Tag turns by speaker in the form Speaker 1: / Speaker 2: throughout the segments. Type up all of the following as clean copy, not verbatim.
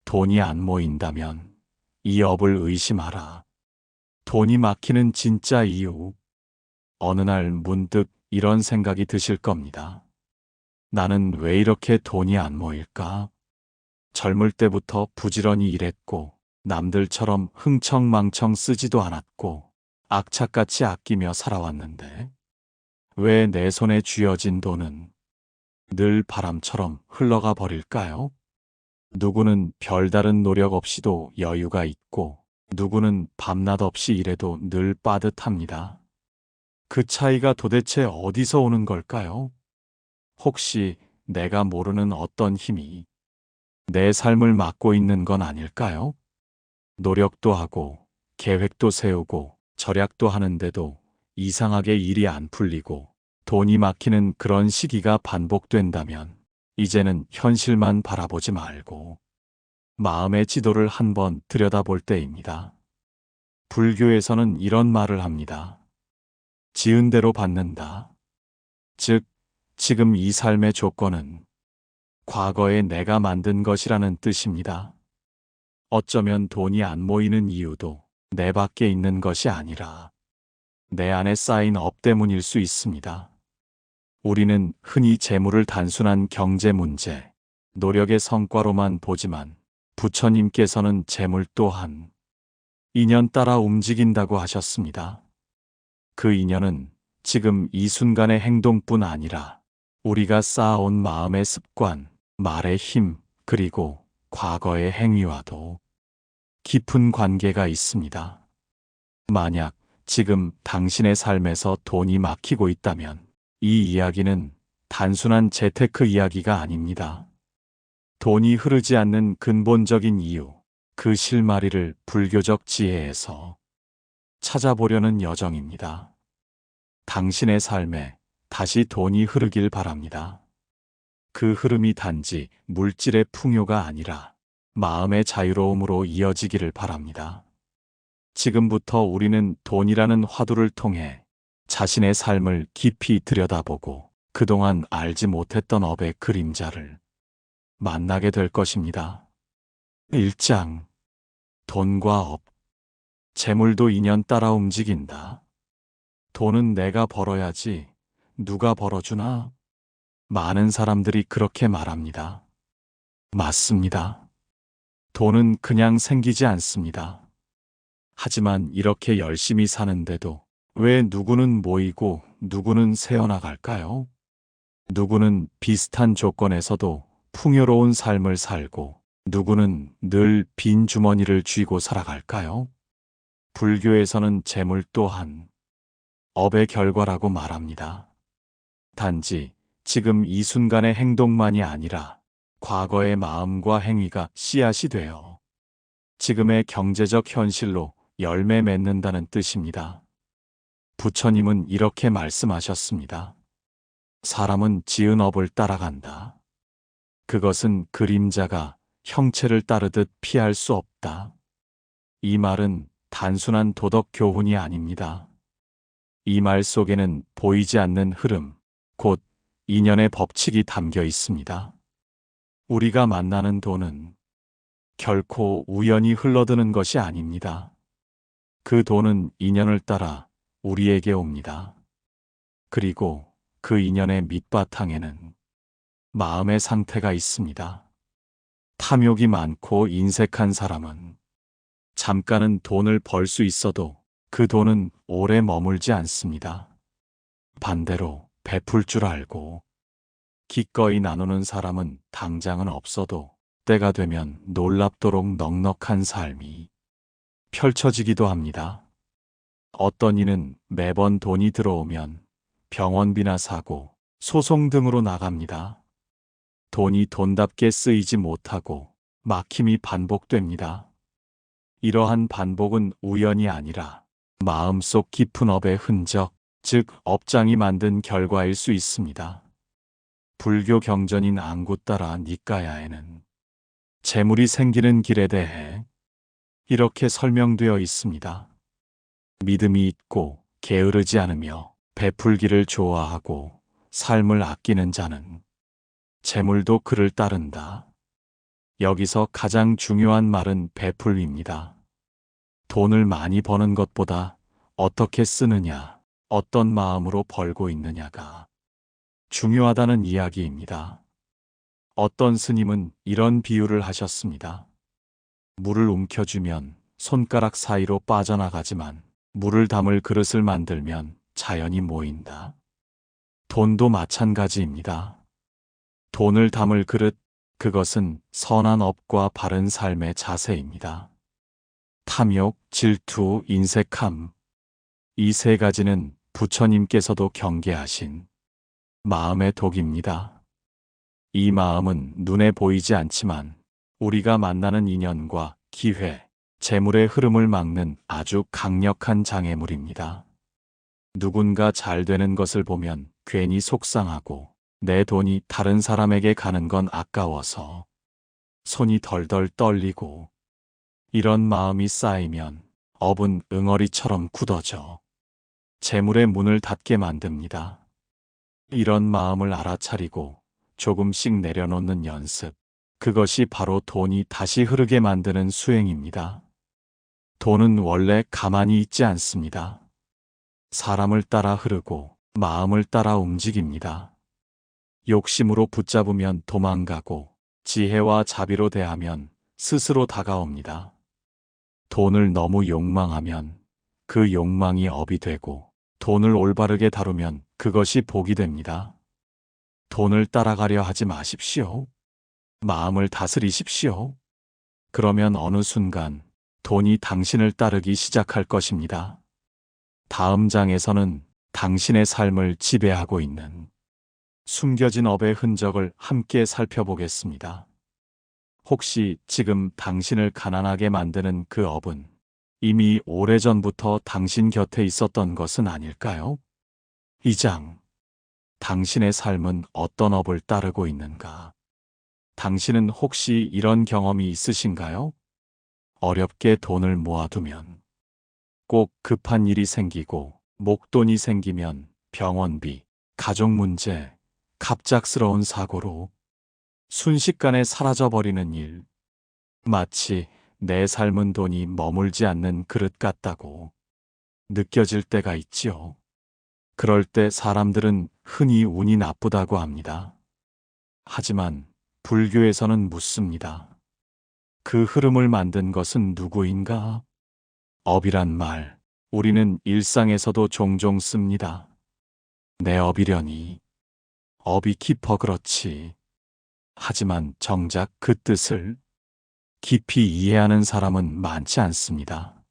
Speaker 1: 돈이 안 모인다면 이 업을 의심하라. 돈이 막히는 진짜 이유. 어느 날 문득 이런 생각이 드실 겁니다. 나는 왜 이렇게 돈이 안 모일까? 젊을 때부터 부지런히 일했고 남들처럼 흥청망청 쓰지도 않았고 악착같이 아끼며 살아왔는데 왜 내 손에 쥐어진 돈은 늘 바람처럼 흘러가 버릴까요? 누구는 별다른 노력 없이도 여유가 있고 누구는 밤낮 없이 일해도 늘 빠듯합니다. 그 차이가 도대체 어디서 오는 걸까요? 혹시 내가 모르는 어떤 힘이 내 삶을 막고 있는 건 아닐까요? 노력도 하고 계획도 세우고 절약도 하는데도 이상하게 일이 안 풀리고 돈이 막히는 그런 시기가 반복된다면 이제는 현실만 바라보지 말고 마음의 지도를 한번 들여다볼 때입니다. 불교에서는 이런 말을 합니다. 지은 대로 받는다. 즉, 지금 이 삶의 조건은 과거에 내가 만든 것이라는 뜻입니다. 어쩌면 돈이 안 모이는 이유도 내 밖에 있는 것이 아니라 내 안에 쌓인 업 때문일 수 있습니다. 우리는 흔히 재물을 단순한 경제 문제, 노력의 성과로만 보지만 부처님께서는 재물 또한 인연 따라 움직인다고 하셨습니다. 그 인연은 지금 이 순간의 행동뿐 아니라 우리가 쌓아온 마음의 습관, 말의 힘, 그리고 과거의 행위와도 깊은 관계가 있습니다. 만약 지금 당신의 삶에서 돈이 막히고 있다면 이 이야기는 단순한 재테크 이야기가 아닙니다. 돈이 흐르지 않는 근본적인 이유, 그 실마리를 불교적 지혜에서 찾아보려는 여정입니다. 당신의 삶에 다시 돈이 흐르길 바랍니다. 그 흐름이 단지 물질의 풍요가 아니라 마음의 자유로움으로 이어지기를 바랍니다. 지금부터 우리는 돈이라는 화두를 통해 자신의 삶을 깊이 들여다보고 그동안 알지 못했던 업의 그림자를 만나게 될 것입니다. 1장. 돈과 업. 재물도 인연 따라 움직인다. 돈은 내가 벌어야지 누가 벌어주나? 많은 사람들이 그렇게 말합니다. 맞습니다. 돈은 그냥 생기지 않습니다. 하지만 이렇게 열심히 사는데도 왜 누구는 모이고 누구는 새어나갈까요? 누구는 비슷한 조건에서도 풍요로운 삶을 살고 누구는 늘 빈 주머니를 쥐고 살아갈까요? 불교에서는 재물 또한 업의 결과라고 말합니다. 단지 지금 이 순간의 행동만이 아니라 과거의 마음과 행위가 씨앗이 되어 지금의 경제적 현실로 열매 맺는다는 뜻입니다. 부처님은 이렇게 말씀하셨습니다. 사람은 지은 업을 따라간다. 그것은 그림자가 형체를 따르듯 피할 수 없다. 이 말은 단순한 도덕 교훈이 아닙니다. 이 말 속에는 보이지 않는 흐름, 곧 인연의 법칙이 담겨 있습니다. 우리가 만나는 돈은 결코 우연히 흘러드는 것이 아닙니다. 그 돈은 인연을 따라 우리에게 옵니다. 그리고 그 인연의 밑바탕에는 마음의 상태가 있습니다. 탐욕이 많고 인색한 사람은 잠깐은 돈을 벌 수 있어도 그 돈은 오래 머물지 않습니다. 반대로 베풀 줄 알고 기꺼이 나누는 사람은 당장은 없어도 때가 되면 놀랍도록 넉넉한 삶이 펼쳐지기도 합니다. 어떤 이는 매번 돈이 들어오면 병원비나 사고 소송 등으로 나갑니다. 돈이 돈답게 쓰이지 못하고 막힘이 반복됩니다. 이러한 반복은 우연이 아니라 마음속 깊은 업의 흔적, 즉 업장이 만든 결과일 수 있습니다. 불교 경전인 앙구따라 니까야에는 재물이 생기는 길에 대해 이렇게 설명되어 있습니다. 믿음이 있고 게으르지 않으며 베풀기를 좋아하고 삶을 아끼는 자는 재물도 그를 따른다. 여기서 가장 중요한 말은 베풀입니다. 돈을 많이 버는 것보다 어떻게 쓰느냐, 어떤 마음으로 벌고 있느냐가 중요하다는 이야기입니다. 어떤 스님은 이런 비유를 하셨습니다. 물을 움켜쥐면 손가락 사이로 빠져나가지만 물을 담을 그릇을 만들면 자연히 모인다. 돈도 마찬가지입니다. 돈을 담을 그릇, 그것은 선한 업과 바른 삶의 자세입니다. 탐욕, 질투, 인색함, 이 세 가지는 부처님께서도 경계하신 마음의 독입니다. 이 마음은 눈에 보이지 않지만 우리가 만나는 인연과 기회, 재물의 흐름을 막는 아주 강력한 장애물입니다. 누군가 잘 되는 것을 보면 괜히 속상하고 내 돈이 다른 사람에게 가는 건 아까워서 손이 덜덜 떨리고, 이런 마음이 쌓이면 업은 응어리처럼 굳어져 재물의 문을 닫게 만듭니다. 이런 마음을 알아차리고 조금씩 내려놓는 연습, 그것이 바로 돈이 다시 흐르게 만드는 수행입니다. 돈은 원래 가만히 있지 않습니다. 사람을 따라 흐르고 마음을 따라 움직입니다. 욕심으로 붙잡으면 도망가고 지혜와 자비로 대하면 스스로 다가옵니다. 돈을 너무 욕망하면 그 욕망이 업이 되고, 돈을 올바르게 다루면 그것이 복이 됩니다. 돈을 따라가려 하지 마십시오. 마음을 다스리십시오. 그러면 어느 순간 돈이 당신을 따르기 시작할 것입니다. 다음 장에서는 당신의 삶을 지배하고 있는 숨겨진 업의 흔적을 함께 살펴보겠습니다. 혹시 지금 당신을 가난하게 만드는 그 업은 이미 오래전부터 당신 곁에 있었던 것은 아닐까요? 2장. 당신의 삶은 어떤 업을 따르고 있는가? 당신은 혹시 이런 경험이 있으신가요? 어렵게 돈을 모아두면 꼭 급한 일이 생기고, 목돈이 생기면 병원비, 가족 문제, 갑작스러운 사고로 순식간에 사라져버리는 일. 마치 내 삶은 돈이 머물지 않는 그릇 같다고 느껴질 때가 있지요. 그럴 때 사람들은 흔히 운이 나쁘다고 합니다. 하지만 불교에서는 묻습니다. 그 흐름을 만든 것은 누구인가? 업이란 말, 우리는 일상에서도 종종 씁니다. 내 업이려니. 업이 깊어 그렇지. 하지만 정작 그 뜻을 깊이 이해하는 사람은 많지 않습니다.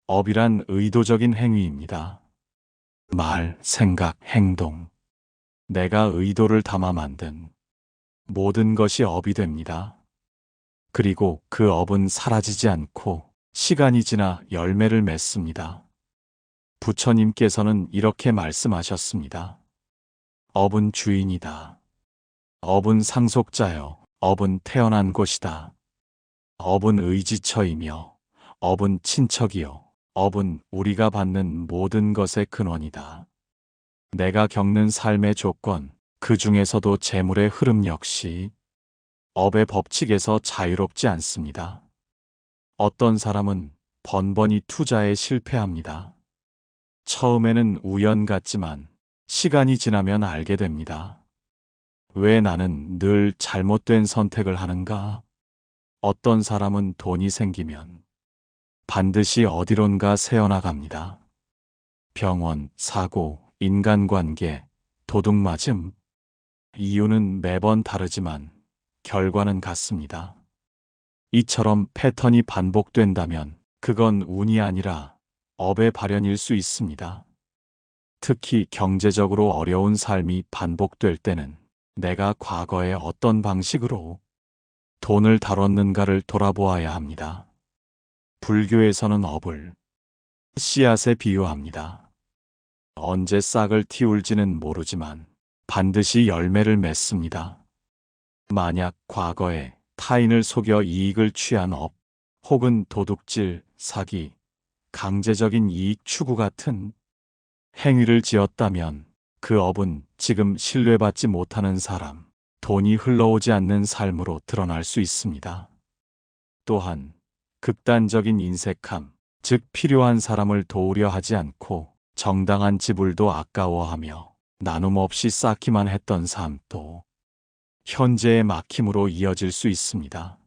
Speaker 1: 업이란 의도적인 행위입니다. 말, 생각, 행동. 내가 의도를 담아 만든 모든 것이 업이 됩니다. 그리고 그 업은 사라지지 않고 시간이 지나 열매를 맺습니다. 부처님께서는 이렇게 말씀하셨습니다. 업은 주인이다. 업은 상속자여. 업은 태어난 곳이다. 업은 의지처이며 업은 친척이요. 업은 우리가 받는 모든 것의 근원이다. 내가 겪는 삶의 조건, 그 중에서도 재물의 흐름 역시 업의 법칙에서 자유롭지 않습니다. 어떤 사람은 번번이 투자에 실패합니다. 처음에는 우연 같지만 시간이 지나면 알게 됩니다. 왜 나는 늘 잘못된 선택을 하는가? 어떤 사람은 돈이 생기면 반드시 어디론가 새어나갑니다. 병원, 사고, 인간관계, 도둑맞음. 이유는 매번 다르지만 결과는 같습니다. 이처럼 패턴이 반복된다면 그건 운이 아니라 업의 발현일 수 있습니다. 특히 경제적으로 어려운 삶이 반복될 때는 내가 과거에 어떤 방식으로 돈을 다뤘는가를 돌아보아야 합니다. 불교에서는 업을 씨앗에 비유합니다. 언제 싹을 틔울지는 모르지만 반드시 열매를 맺습니다. 만약 과거에 타인을 속여 이익을 취한 업, 혹은 도둑질, 사기, 강제적인 이익 추구 같은 행위를 지었다면 그 업은 지금 신뢰받지 못하는 사람, 돈이 흘러오지 않는 삶으로 드러날 수 있습니다. 또한 극단적인 인색함, 즉 필요한 사람을 도우려 하지 않고 정당한 지불도 아까워하며 나눔 없이 쌓기만 했던 삶도 현재의 막힘으로 이어질 수 있습니다.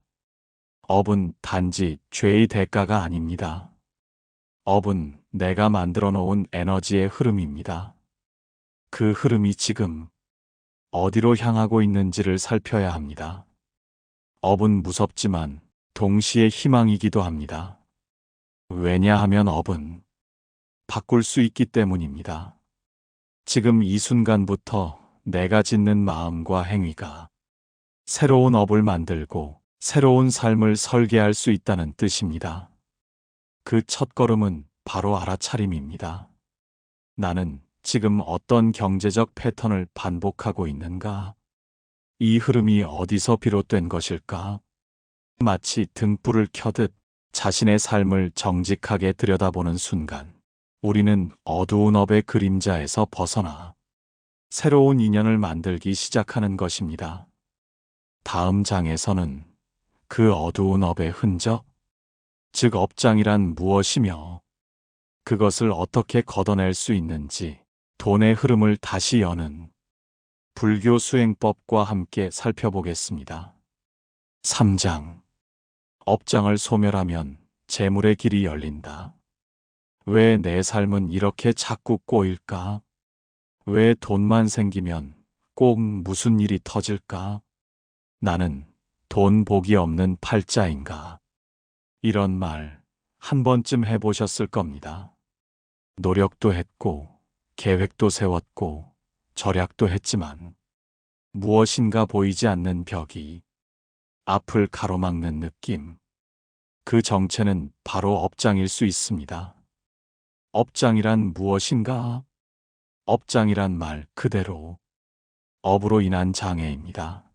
Speaker 1: 업은 단지 죄의 대가가 아닙니다. 업은 내가 만들어 놓은 에너지의 흐름입니다. 그 흐름이 지금 어디로 향하고 있는지를 살펴야 합니다. 업은 무섭지만 동시에 희망이기도 합니다. 왜냐하면 업은 바꿀 수 있기 때문입니다. 지금 이 순간부터 내가 짓는 마음과 행위가 새로운 업을 만들고 새로운 삶을 설계할 수 있다는 뜻입니다. 그 첫걸음은 바로 알아차림입니다. 나는 지금 어떤 경제적 패턴을 반복하고 있는가? 이 흐름이 어디서 비롯된 것일까? 마치 등불을 켜듯 자신의 삶을 정직하게 들여다보는 순간, 우리는 어두운 업의 그림자에서 벗어나 새로운 인연을 만들기 시작하는 것입니다. 다음 장에서는 그 어두운 업의 흔적, 즉 업장이란 무엇이며 그것을 어떻게 걷어낼 수 있는지, 돈의 흐름을 다시 여는 불교 수행법과 함께 살펴보겠습니다. 3장. 업장을 소멸하면 재물의 길이 열린다. 왜 내 삶은 이렇게 자꾸 꼬일까? 왜 돈만 생기면 꼭 무슨 일이 터질까? 나는 돈 복이 없는 팔자인가? 이런 말 한 번쯤 해보셨을 겁니다. 노력도 했고, 계획도 세웠고, 절약도 했지만 무엇인가 보이지 않는 벽이 앞을 가로막는 느낌. 그 정체는 바로 업장일 수 있습니다. 업장이란 무엇인가? 업장이란 말 그대로 업으로 인한 장애입니다.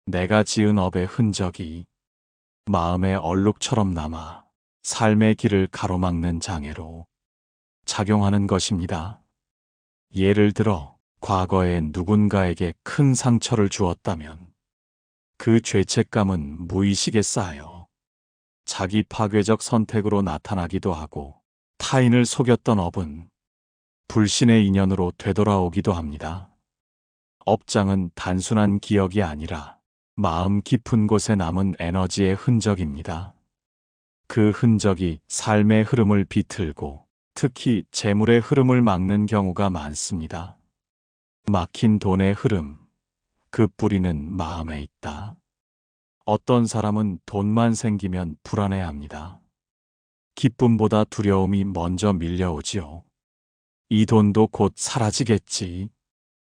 Speaker 1: 내가 지은 업의 흔적이 마음의 얼룩처럼 남아 삶의 길을 가로막는 장애로 작용하는 것입니다. 예를 들어 과거에 누군가에게 큰 상처를 주었다면 그 죄책감은 무의식에 쌓여 자기 파괴적 선택으로 나타나기도 하고, 타인을 속였던 업은 불신의 인연으로 되돌아오기도 합니다. 업장은 단순한 기억이 아니라 마음 깊은 곳에 남은 에너지의 흔적입니다. 그 흔적이 삶의 흐름을 비틀고 특히 재물의 흐름을 막는 경우가 많습니다. 막힌 돈의 흐름, 그 뿌리는 마음에 있다. 어떤 사람은 돈만 생기면 불안해합니다. 기쁨보다 두려움이 먼저 밀려오지요. 이 돈도 곧 사라지겠지.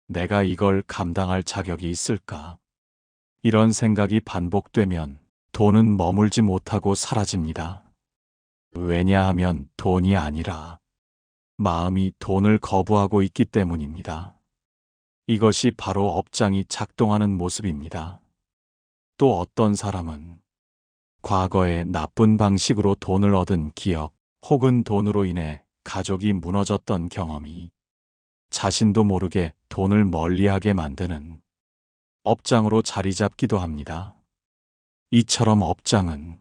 Speaker 1: 내가 이걸 감당할 자격이 있을까? 이런 생각이 반복되면 돈은 머물지 못하고 사라집니다. 왜냐하면 돈이 아니라 마음이 돈을 거부하고 있기 때문입니다. 이것이 바로 업장이 작동하는 모습입니다. 또 어떤 사람은 과거에 나쁜 방식으로 돈을 얻은 기억 혹은 돈으로 인해 가족이 무너졌던 경험이 자신도 모르게 돈을 멀리하게 만드는 업장으로 자리 잡기도 합니다. 이처럼 업장은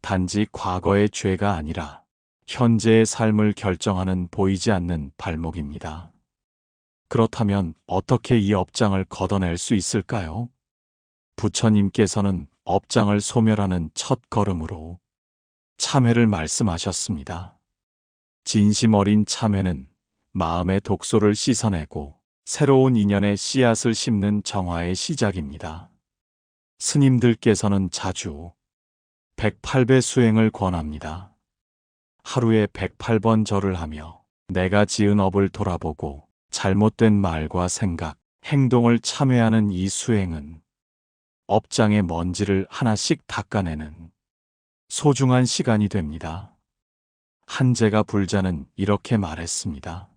Speaker 1: 단지 과거의 죄가 아니라 현재의 삶을 결정하는 보이지 않는 발목입니다. 그렇다면 어떻게 이 업장을 걷어낼 수 있을까요? 부처님께서는 업장을 소멸하는 첫 걸음으로 참회를 말씀하셨습니다. 진심 어린 참회는 마음의 독소를 씻어내고 새로운 인연의 씨앗을 심는 정화의 시작입니다. 스님들께서는 자주 108배 수행을 권합니다. 하루에 108번 절을 하며 내가 지은 업을 돌아보고 잘못된 말과 생각, 행동을 참회하는 이 수행은 업장의 먼지를 하나씩 닦아내는 소중한 시간이 됩니다. 한제가 불자는 이렇게 말했습니다.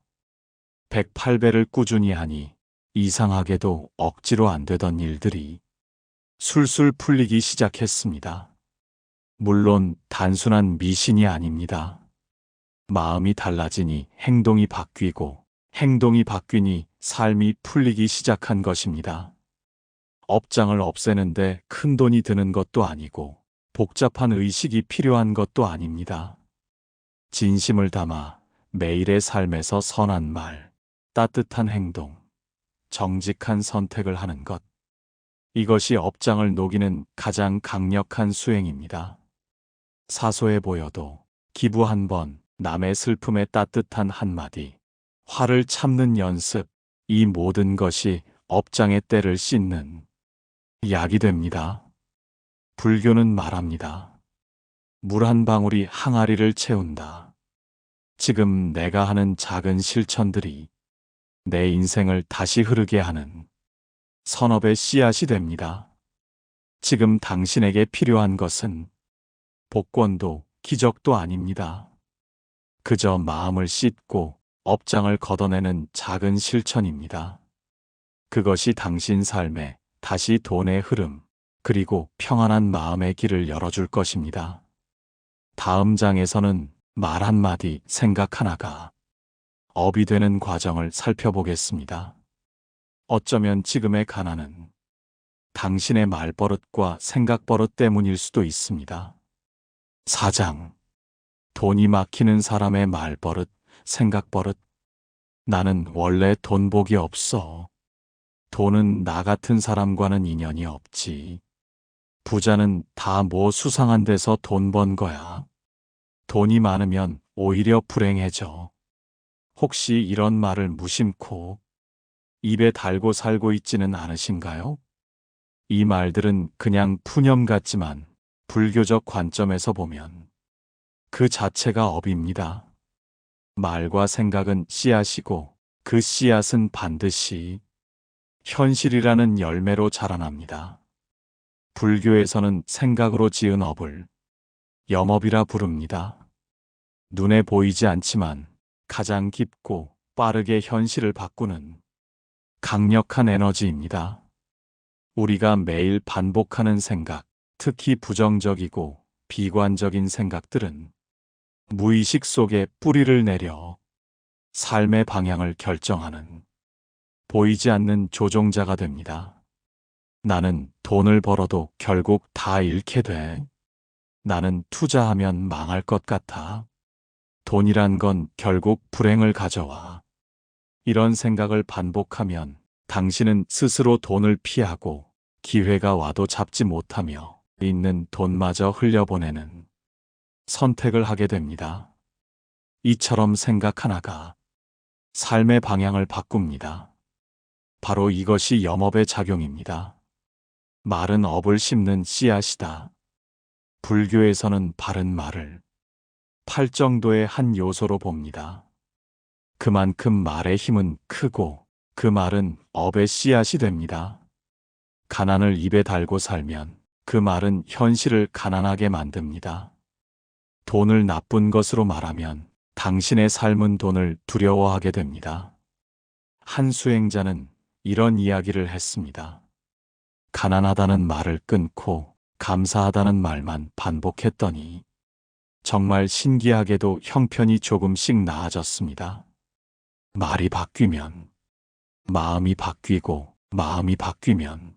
Speaker 1: 108배를 꾸준히 하니 이상하게도 억지로 안 되던 일들이 술술 풀리기 시작했습니다. 물론 단순한 미신이 아닙니다. 마음이 달라지니 행동이 바뀌고 행동이 바뀌니 삶이 풀리기 시작한 것입니다. 업장을 없애는데 큰 돈이 드는 것도 아니고 복잡한 의식이 필요한 것도 아닙니다. 진심을 담아 매일의 삶에서 선한 말, 따뜻한 행동, 정직한 선택을 하는 것. 이것이 업장을 녹이는 가장 강력한 수행입니다. 사소해 보여도 기부 한 번, 남의 슬픔에 따뜻한 한마디, 화를 참는 연습, 이 모든 것이 업장의 때를 씻는 약이 됩니다. 불교는 말합니다. 물 한 방울이 항아리를 채운다. 지금 내가 하는 작은 실천들이 내 인생을 다시 흐르게 하는 선업의 씨앗이 됩니다. 지금 당신에게 필요한 것은 복권도 기적도 아닙니다. 그저 마음을 씻고 업장을 걷어내는 작은 실천입니다. 그것이 당신 삶에 다시 돈의 흐름, 그리고 평안한 마음의 길을 열어줄 것입니다. 다음 장에서는 말 한마디, 생각 하나가 업이 되는 과정을 살펴보겠습니다. 어쩌면 지금의 가난은 당신의 말버릇과 생각버릇 때문일 수도 있습니다. 4장. 돈이 막히는 사람의 말버릇, 생각버릇. 나는 원래 돈복이 없어. 돈은 나 같은 사람과는 인연이 없지. 부자는 다 뭐 수상한 데서 돈 번 거야. 돈이 많으면 오히려 불행해져. 혹시 이런 말을 무심코 입에 달고 살고 있지는 않으신가요? 이 말들은 그냥 푸념 같지만 불교적 관점에서 보면 그 자체가 업입니다. 말과 생각은 씨앗이고 그 씨앗은 반드시 현실이라는 열매로 자라납니다. 불교에서는 생각으로 지은 업을 염업이라 부릅니다. 눈에 보이지 않지만 가장 깊고 빠르게 현실을 바꾸는 강력한 에너지입니다. 우리가 매일 반복하는 생각, 특히 부정적이고 비관적인 생각들은 무의식 속에 뿌리를 내려 삶의 방향을 결정하는 보이지 않는 조종자가 됩니다. 나는 돈을 벌어도 결국 다 잃게 돼. 나는 투자하면 망할 것 같아. 돈이란 건 결국 불행을 가져와. 이런 생각을 반복하면 당신은 스스로 돈을 피하고 기회가 와도 잡지 못하며 있는 돈마저 흘려보내는 선택을 하게 됩니다. 이처럼 생각 하나가 삶의 방향을 바꿉니다. 바로 이것이 염업의 작용입니다. 말은 업을 심는 씨앗이다. 불교에서는 바른 말을 팔정도의 한 요소로 봅니다. 그만큼 말의 힘은 크고 그 말은 업의 씨앗이 됩니다. 가난을 입에 달고 살면 그 말은 현실을 가난하게 만듭니다. 돈을 나쁜 것으로 말하면 당신의 삶은 돈을 두려워하게 됩니다. 한 수행자는 이런 이야기를 했습니다. 가난하다는 말을 끊고 감사하다는 말만 반복했더니 정말 신기하게도 형편이 조금씩 나아졌습니다. 말이 바뀌면 마음이 바뀌고 마음이 바뀌면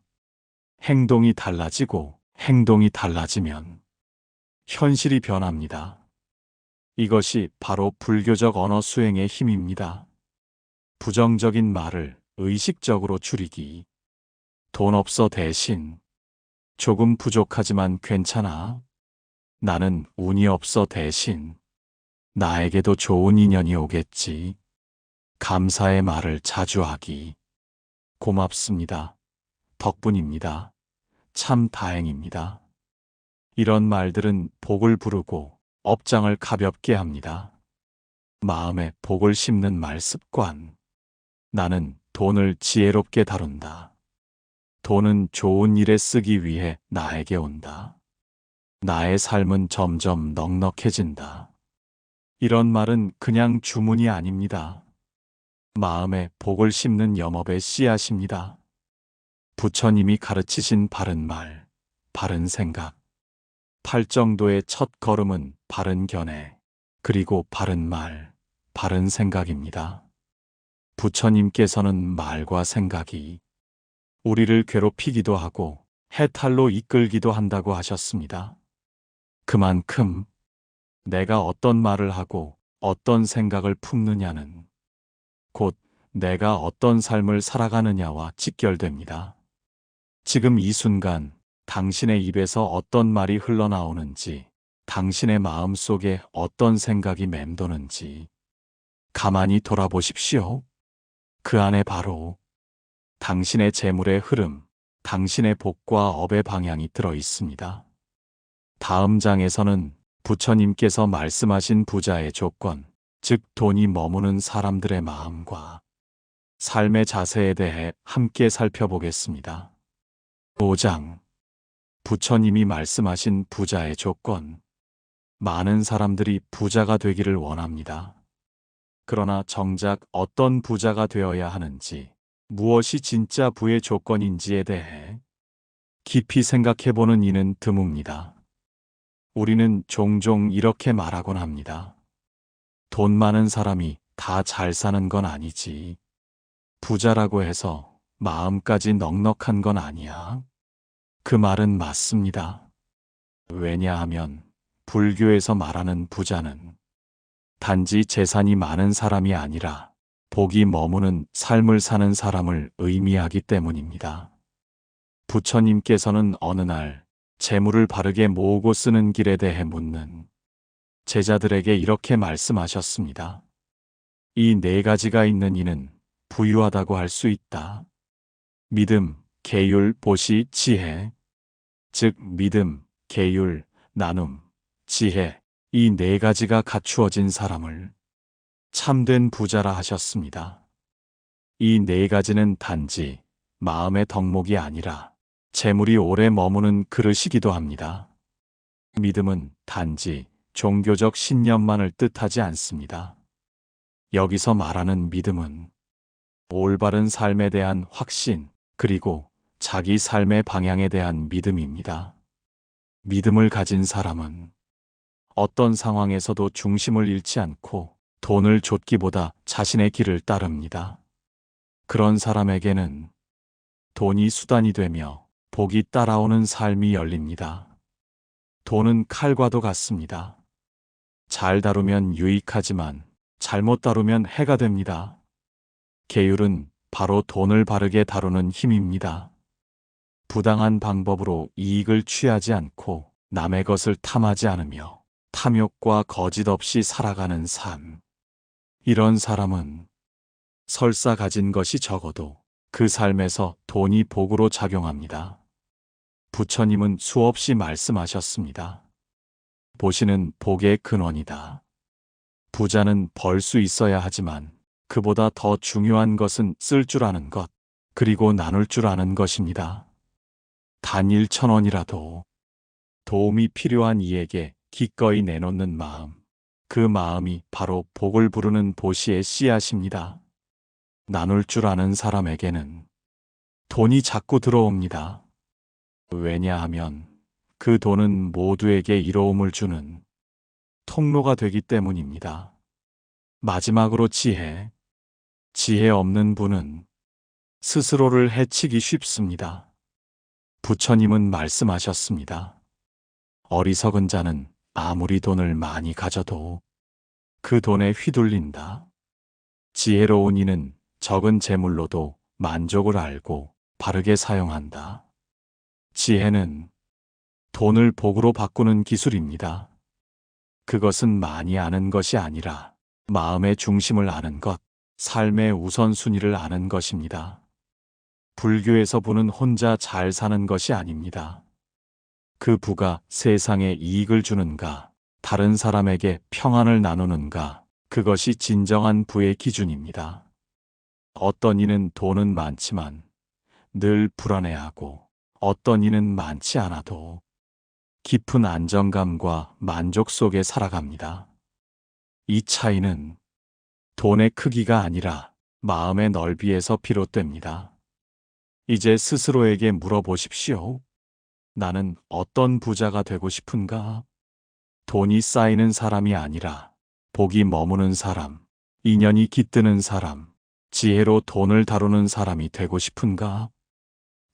Speaker 1: 행동이 달라지고 행동이 달라지면 현실이 변합니다. 이것이 바로 불교적 언어 수행의 힘입니다. 부정적인 말을 의식적으로 줄이기. 돈 없어 대신 조금 부족하지만 괜찮아. 나는 운이 없어 대신 나에게도 좋은 인연이 오겠지. 감사의 말을 자주 하기. 고맙습니다. 덕분입니다. 참 다행입니다. 이런 말들은 복을 부르고 업장을 가볍게 합니다. 마음에 복을 심는 말 습관. 나는 돈을 지혜롭게 다룬다. 돈은 좋은 일에 쓰기 위해 나에게 온다. 나의 삶은 점점 넉넉해진다. 이런 말은 그냥 주문이 아닙니다. 마음에 복을 심는 염업의 씨앗입니다. 부처님이 가르치신 바른 말, 바른 생각. 팔정도의 첫 걸음은 바른 견해, 그리고 바른 말, 바른 생각입니다. 부처님께서는 말과 생각이 우리를 괴롭히기도 하고 해탈로 이끌기도 한다고 하셨습니다. 그만큼 내가 어떤 말을 하고 어떤 생각을 품느냐는 곧 내가 어떤 삶을 살아가느냐와 직결됩니다. 지금 이 순간 당신의 입에서 어떤 말이 흘러나오는지, 당신의 마음 속에 어떤 생각이 맴도는지 가만히 돌아보십시오. 그 안에 바로 당신의 재물의 흐름, 당신의 복과 업의 방향이 들어 있습니다. 다음 장에서는 부처님께서 말씀하신 부자의 조건, 즉 돈이 머무는 사람들의 마음과 삶의 자세에 대해 함께 살펴보겠습니다. 5장. 부처님이 말씀하신 부자의 조건. 많은 사람들이 부자가 되기를 원합니다. 그러나 정작 어떤 부자가 되어야 하는지, 무엇이 진짜 부의 조건인지에 대해 깊이 생각해보는 이는 드뭅니다. 우리는 종종 이렇게 말하곤 합니다. 돈 많은 사람이 다 잘 사는 건 아니지. 부자라고 해서 마음까지 넉넉한 건 아니야. 그 말은 맞습니다. 왜냐하면 불교에서 말하는 부자는 단지 재산이 많은 사람이 아니라 복이 머무는 삶을 사는 사람을 의미하기 때문입니다. 부처님께서는 어느 날 재물을 바르게 모으고 쓰는 길에 대해 묻는 제자들에게 이렇게 말씀하셨습니다. 이 네 가지가 있는 이는 부유하다고 할 수 있다. 믿음, 계율, 보시, 지혜. 즉 믿음, 계율, 나눔, 지혜, 이 네 가지가 갖추어진 사람을 참된 부자라 하셨습니다. 이 네 가지는 단지 마음의 덕목이 아니라 재물이 오래 머무는 그릇이기도 합니다. 믿음은 단지 종교적 신념만을 뜻하지 않습니다. 여기서 말하는 믿음은 올바른 삶에 대한 확신, 그리고 자기 삶의 방향에 대한 믿음입니다. 믿음을 가진 사람은 어떤 상황에서도 중심을 잃지 않고 돈을 좇기보다 자신의 길을 따릅니다. 그런 사람에게는 돈이 수단이 되며 복이 따라오는 삶이 열립니다. 돈은 칼과도 같습니다. 잘 다루면 유익하지만 잘못 다루면 해가 됩니다. 계율은 바로 돈을 바르게 다루는 힘입니다. 부당한 방법으로 이익을 취하지 않고 남의 것을 탐하지 않으며 탐욕과 거짓 없이 살아가는 삶. 이런 사람은 설사 가진 것이 적어도 그 삶에서 돈이 복으로 작용합니다. 부처님은 수없이 말씀하셨습니다. 보시는 복의 근원이다. 부자는 벌 수 있어야 하지만 그보다 더 중요한 것은 쓸 줄 아는 것, 그리고 나눌 줄 아는 것입니다. 단 1,000원이라도 도움이 필요한 이에게 기꺼이 내놓는 마음, 그 마음이 바로 복을 부르는 보시의 씨앗입니다. 나눌 줄 아는 사람에게는 돈이 자꾸 들어옵니다. 왜냐하면 그 돈은 모두에게 이로움을 주는 통로가 되기 때문입니다. 마지막으로 지혜. 지혜 없는 분은 스스로를 해치기 쉽습니다. 부처님은 말씀하셨습니다. 어리석은 자는 아무리 돈을 많이 가져도 그 돈에 휘둘린다. 지혜로운 이는 적은 재물로도 만족을 알고 바르게 사용한다. 지혜는 돈을 복으로 바꾸는 기술입니다. 그것은 많이 아는 것이 아니라 마음의 중심을 아는 것, 삶의 우선순위를 아는 것입니다. 불교에서 부는 혼자 잘 사는 것이 아닙니다. 그 부가 세상에 이익을 주는가, 다른 사람에게 평안을 나누는가, 그것이 진정한 부의 기준입니다. 어떤 이는 돈은 많지만 늘 불안해하고, 어떤 이는 많지 않아도 깊은 안정감과 만족 속에 살아갑니다. 이 차이는 돈의 크기가 아니라 마음의 넓이에서 비롯됩니다. 이제 스스로에게 물어보십시오. 나는 어떤 부자가 되고 싶은가? 돈이 쌓이는 사람이 아니라 복이 머무는 사람, 인연이 깃드는 사람, 지혜로 돈을 다루는 사람이 되고 싶은가?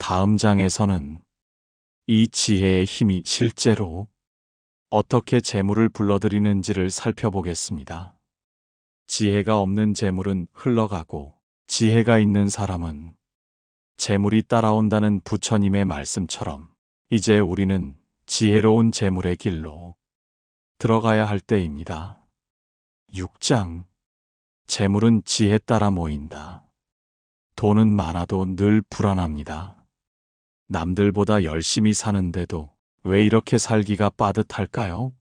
Speaker 1: 다음 장에서는 이 지혜의 힘이 실제로 어떻게 재물을 불러들이는지를 살펴보겠습니다. 지혜가 없는 재물은 흘러가고 지혜가 있는 사람은 재물이 따라온다는 부처님의 말씀처럼 이제 우리는 지혜로운 재물의 길로 들어가야 할 때입니다. 6장. 재물은 지혜 따라 모인다. 돈은 많아도 늘 불안합니다. 남들보다 열심히 사는데도 왜 이렇게 살기가 빠듯할까요?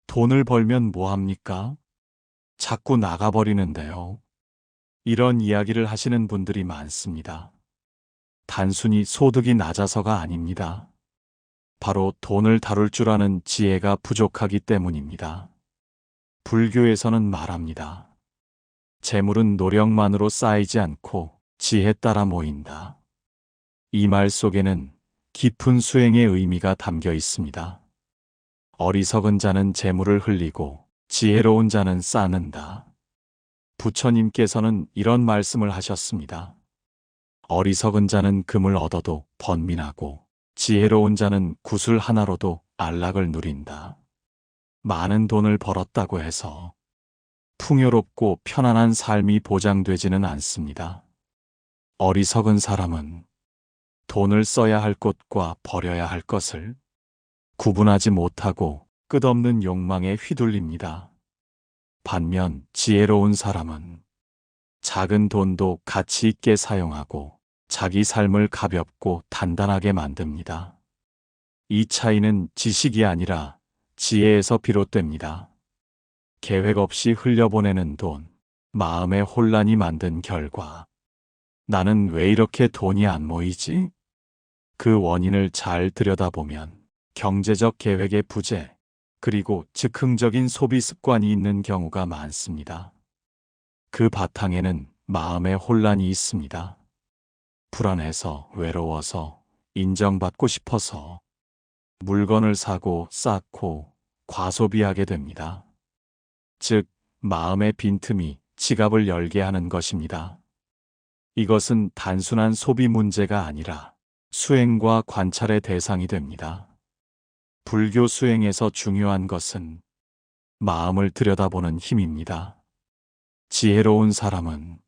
Speaker 1: 돈을 벌면 뭐합니까? 자꾸 나가버리는데요. 이런 이야기를 하시는 분들이 많습니다. 단순히 소득이 낮아서가 아닙니다. 바로 돈을 다룰 줄 아는 지혜가 부족하기 때문입니다. 불교에서는 말합니다. 재물은 노력만으로 쌓이지 않고 지혜 따라 모인다. 이 말 속에는 깊은 수행의 의미가 담겨 있습니다. 어리석은 자는 재물을 흘리고 지혜로운 자는 쌓는다. 부처님께서는 이런 말씀을 하셨습니다. 어리석은 자는 금을 얻어도 번민하고 지혜로운 자는 구슬 하나로도 안락을 누린다. 많은 돈을 벌었다고 해서 풍요롭고 편안한 삶이 보장되지는 않습니다. 어리석은 사람은 돈을 써야 할 곳과 버려야 할 것을 구분하지 못하고 끝없는 욕망에 휘둘립니다. 반면 지혜로운 사람은 작은 돈도 가치 있게 사용하고 자기 삶을 가볍고 단단하게 만듭니다. 이 차이는 지식이 아니라 지혜에서 비롯됩니다. 계획 없이 흘려보내는 돈, 마음의 혼란이 만든 결과 나는 왜 이렇게 돈이 안 모이지? 그 원인을 잘 들여다보면 경제적 계획의 부재, 그리고 즉흥적인 소비 습관이 있는 경우가 많습니다. 그 바탕에는 마음의 혼란이 있습니다. 불안해서, 외로워서, 인정받고 싶어서 물건을 사고 쌓고 과소비하게 됩니다. 즉, 마음의 빈틈이 지갑을 열게 하는 것입니다. 이것은 단순한 소비 문제가 아니라 수행과 관찰의 대상이 됩니다. 불교 수행에서 중요한 것은 마음을 들여다보는 힘입니다. 지혜로운 사람은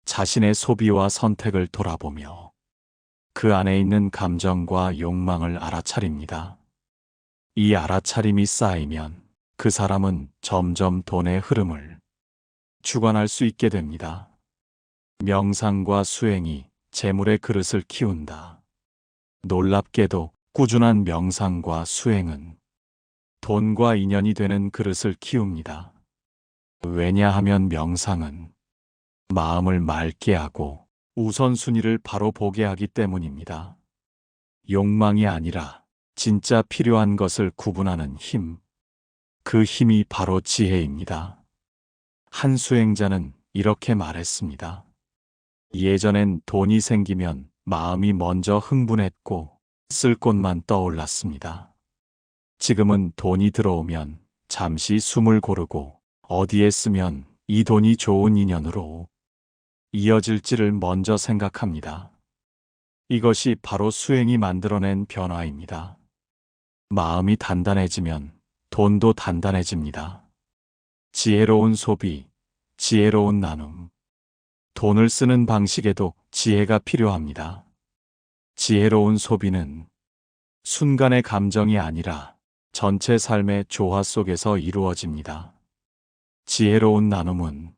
Speaker 1: 자신의 소비와 선택을 돌아보며 그 안에 있는 감정과 욕망을 알아차립니다. 이 알아차림이 쌓이면 그 사람은 점점 돈의 흐름을 주관할 수 있게 됩니다. 명상과 수행이 재물의 그릇을 키운다. 놀랍게도 꾸준한 명상과 수행은 돈과 인연이 되는 그릇을 키웁니다. 왜냐하면 명상은 마음을 맑게 하고 우선순위를 바로 보게 하기 때문입니다. 욕망이 아니라 진짜 필요한 것을 구분하는 힘, 그 힘이 바로 지혜입니다. 한 수행자는 이렇게 말했습니다. 예전엔 돈이 생기면 마음이 먼저 흥분했고 쓸 곳만 떠올랐습니다. 지금은 돈이 들어오면 잠시 숨을 고르고 어디에 쓰면 이 돈이 좋은 인연으로 이어질지를 먼저 생각합니다. 이것이 바로 수행이 만들어낸 변화입니다. 마음이 단단해지면 돈도 단단해집니다. 지혜로운 소비, 지혜로운 나눔. 돈을 쓰는 방식에도 지혜가 필요합니다. 지혜로운 소비는 순간의 감정이 아니라 전체 삶의 조화 속에서 이루어집니다. 지혜로운 나눔은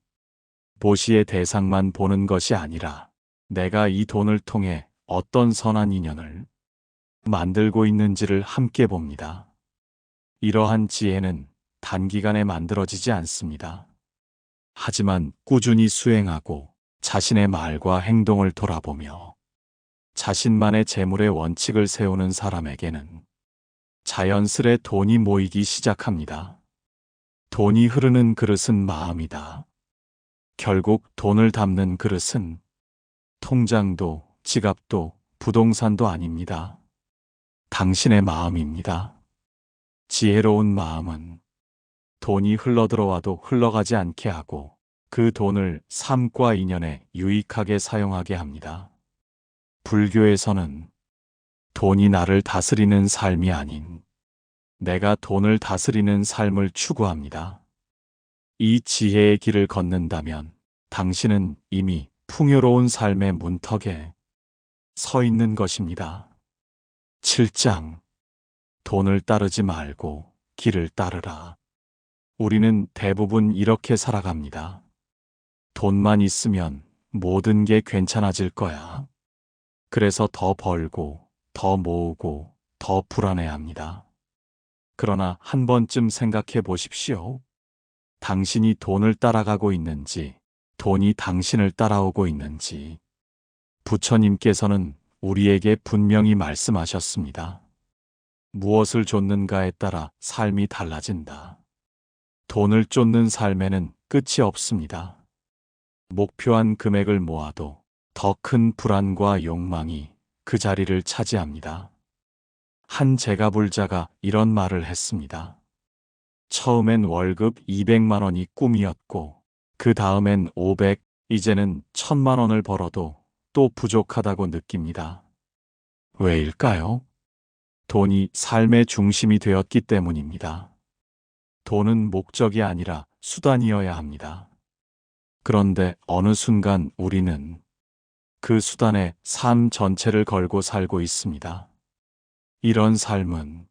Speaker 1: 보시의 대상만 보는 것이 아니라 내가 이 돈을 통해 어떤 선한 인연을 만들고 있는지를 함께 봅니다. 이러한 지혜는 단기간에 만들어지지 않습니다. 하지만 꾸준히 수행하고 자신의 말과 행동을 돌아보며 자신만의 재물의 원칙을 세우는 사람에게는 자연스레 돈이 모이기 시작합니다. 돈이 흐르는 그릇은 마음이다. 결국 돈을 담는 그릇은 통장도 지갑도 부동산도 아닙니다. 당신의 마음입니다. 지혜로운 마음은 돈이 흘러들어와도 흘러가지 않게 하고 그 돈을 삶과 인연에 유익하게 사용하게 합니다. 불교에서는 돈이 나를 다스리는 삶이 아닌 내가 돈을 다스리는 삶을 추구합니다. 이 지혜의 길을 걷는다면 당신은 이미 풍요로운 삶의 문턱에 서 있는 것입니다. 7장. 돈을 따르지 말고 길을 따르라. 우리는 대부분 이렇게 살아갑니다. 돈만 있으면 모든 게 괜찮아질 거야. 그래서 더 벌고, 더 모으고, 더 불안해합니다. 그러나 한 번쯤 생각해 보십시오. 당신이 돈을 따라가고 있는지, 돈이 당신을 따라오고 있는지. 부처님께서는 우리에게 분명히 말씀하셨습니다. 무엇을 좇는가에 따라 삶이 달라진다. 돈을 쫓는 삶에는 끝이 없습니다. 목표한 금액을 모아도 더 큰 불안과 욕망이 그 자리를 차지합니다. 한 제가불자가 이런 말을 했습니다. 처음엔 월급 200만 원이 꿈이었고, 그 다음엔 500, 이제는 1000만 원을 벌어도 또 부족하다고 느낍니다. 왜일까요? 돈이 삶의 중심이 되었기 때문입니다. 돈은 목적이 아니라 수단이어야 합니다. 그런데 어느 순간 우리는 그 수단에 삶 전체를 걸고 살고 있습니다. 이런 삶은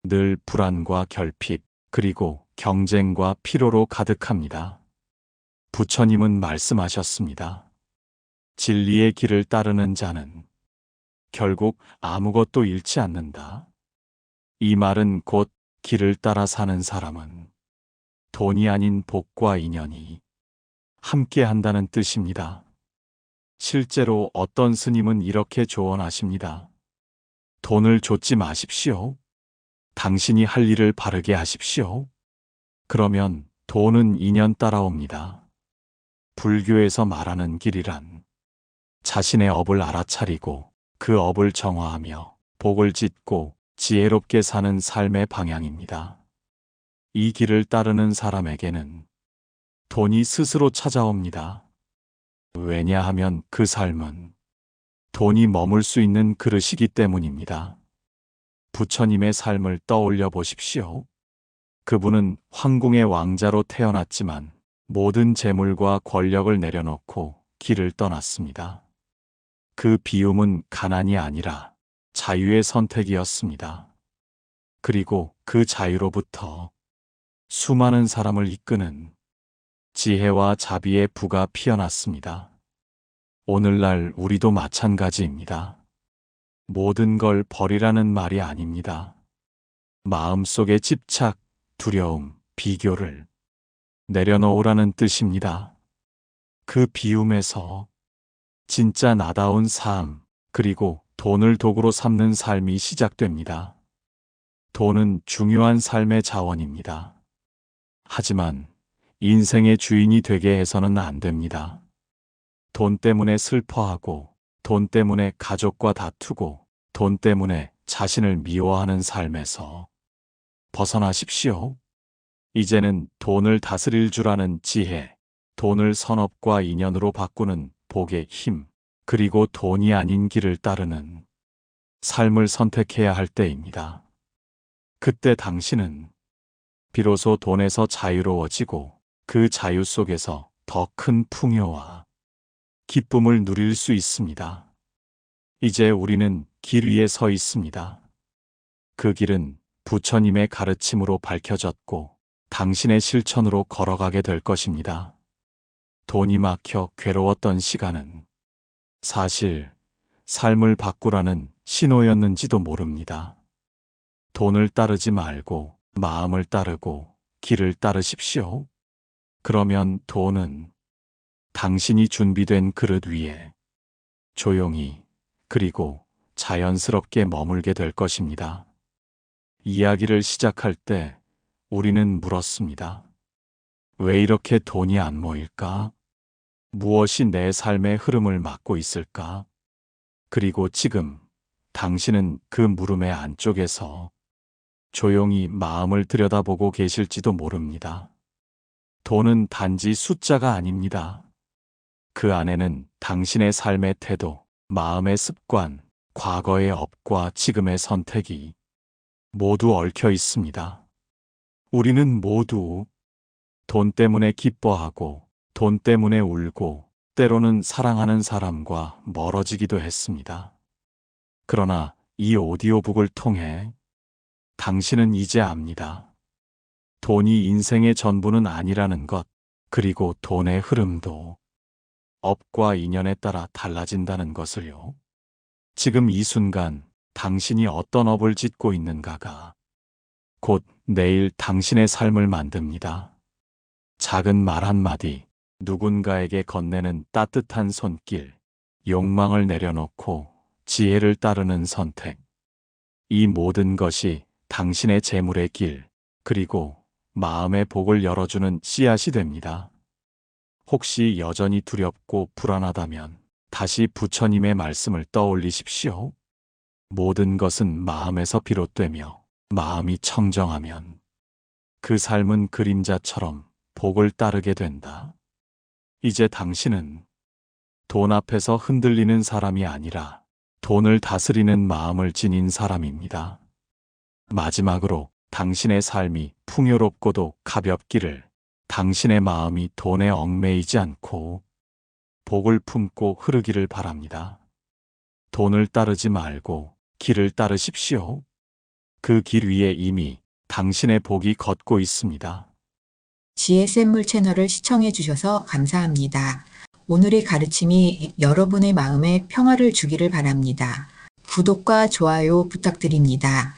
Speaker 1: 늘 불안과 결핍, 그리고 경쟁과 피로로 가득합니다. 부처님은 말씀하셨습니다. 진리의 길을 따르는 자는 결국 아무것도 잃지 않는다. 이 말은 곧 길을 따라 사는 사람은 돈이 아닌 복과 인연이 함께 한다는 뜻입니다. 실제로 어떤 스님은 이렇게 조언하십니다. 돈을 좇지 마십시오. 당신이 할 일을 바르게 하십시오. 그러면 돈은 인연 따라옵니다. 불교에서 말하는 길이란 자신의 업을 알아차리고 그 업을 정화하며 복을 짓고 지혜롭게 사는 삶의 방향입니다. 이 길을 따르는 사람에게는 돈이 스스로 찾아옵니다. 왜냐하면 그 삶은 돈이 머물 수 있는 그릇이기 때문입니다. 부처님의 삶을 떠올려 보십시오. 그분은 황궁의 왕자로 태어났지만 모든 재물과 권력을 내려놓고 길을 떠났습니다. 그 비움은 가난이 아니라 자유의 선택이었습니다. 그리고 그 자유로부터 수많은 사람을 이끄는 지혜와 자비의 부가 피어났습니다. 오늘날 우리도 마찬가지입니다. 모든 걸 버리라는 말이 아닙니다. 마음속의 집착, 두려움, 비교를 내려놓으라는 뜻입니다. 그 비움에서 진짜 나다운 삶, 그리고 돈을 도구로 삼는 삶이 시작됩니다. 돈은 중요한 삶의 자원입니다. 하지만 인생의 주인이 되게 해서는 안 됩니다. 돈 때문에 슬퍼하고, 돈 때문에 가족과 다투고, 돈 때문에 자신을 미워하는 삶에서 벗어나십시오. 이제는 돈을 다스릴 줄 아는 지혜, 돈을 선업과 인연으로 바꾸는 복의 힘, 그리고 돈이 아닌 길을 따르는 삶을 선택해야 할 때입니다. 그때 당신은 비로소 돈에서 자유로워지고 그 자유 속에서 더 큰 풍요와 기쁨을 누릴 수 있습니다. 이제 우리는 길 위에 서 있습니다. 그 길은 부처님의 가르침으로 밝혀졌고 당신의 실천으로 걸어가게 될 것입니다. 돈이 막혀 괴로웠던 시간은 사실 삶을 바꾸라는 신호였는지도 모릅니다. 돈을 따르지 말고 마음을 따르고 길을 따르십시오. 그러면 돈은 당신이 준비된 그릇 위에 조용히 그리고 자연스럽게 머물게 될 것입니다. 이야기를 시작할 때 우리는 물었습니다. 왜 이렇게 돈이 안 모일까? 무엇이 내 삶의 흐름을 막고 있을까? 그리고 지금 당신은 그 물음의 안쪽에서 조용히 마음을 들여다보고 계실지도 모릅니다. 돈은 단지 숫자가 아닙니다. 그 안에는 당신의 삶의 태도, 마음의 습관, 과거의 업과 지금의 선택이 모두 얽혀 있습니다. 우리는 모두 돈 때문에 기뻐하고, 돈 때문에 울고, 때로는 사랑하는 사람과 멀어지기도 했습니다. 그러나 이 오디오북을 통해 당신은 이제 압니다. 돈이 인생의 전부는 아니라는 것, 그리고 돈의 흐름도 업과 인연에 따라 달라진다는 것을요. 지금 이 순간 당신이 어떤 업을 짓고 있는가가 곧 내일 당신의 삶을 만듭니다. 작은 말 한마디, 누군가에게 건네는 따뜻한 손길, 욕망을 내려놓고 지혜를 따르는 선택. 이 모든 것이 당신의 재물의 길, 그리고 마음의 복을 열어주는 씨앗이 됩니다. 혹시 여전히 두렵고 불안하다면 다시 부처님의 말씀을 떠올리십시오. 모든 것은 마음에서 비롯되며 마음이 청정하면 그 삶은 그림자처럼 복을 따르게 된다. 이제 당신은 돈 앞에서 흔들리는 사람이 아니라 돈을 다스리는 마음을 지닌 사람입니다. 마지막으로 당신의 삶이 풍요롭고도 가볍기를, 당신의 마음이 돈에 얽매이지 않고 복을 품고 흐르기를 바랍니다. 돈을 따르지 말고 길을 따르십시오. 그 길 위에 이미 당신의 복이 걷고 있습니다.
Speaker 2: 지혜샘물 채널을 시청해 주셔서 감사합니다. 오늘의 가르침이 여러분의 마음에 평화를 주기를 바랍니다. 구독과 좋아요 부탁드립니다.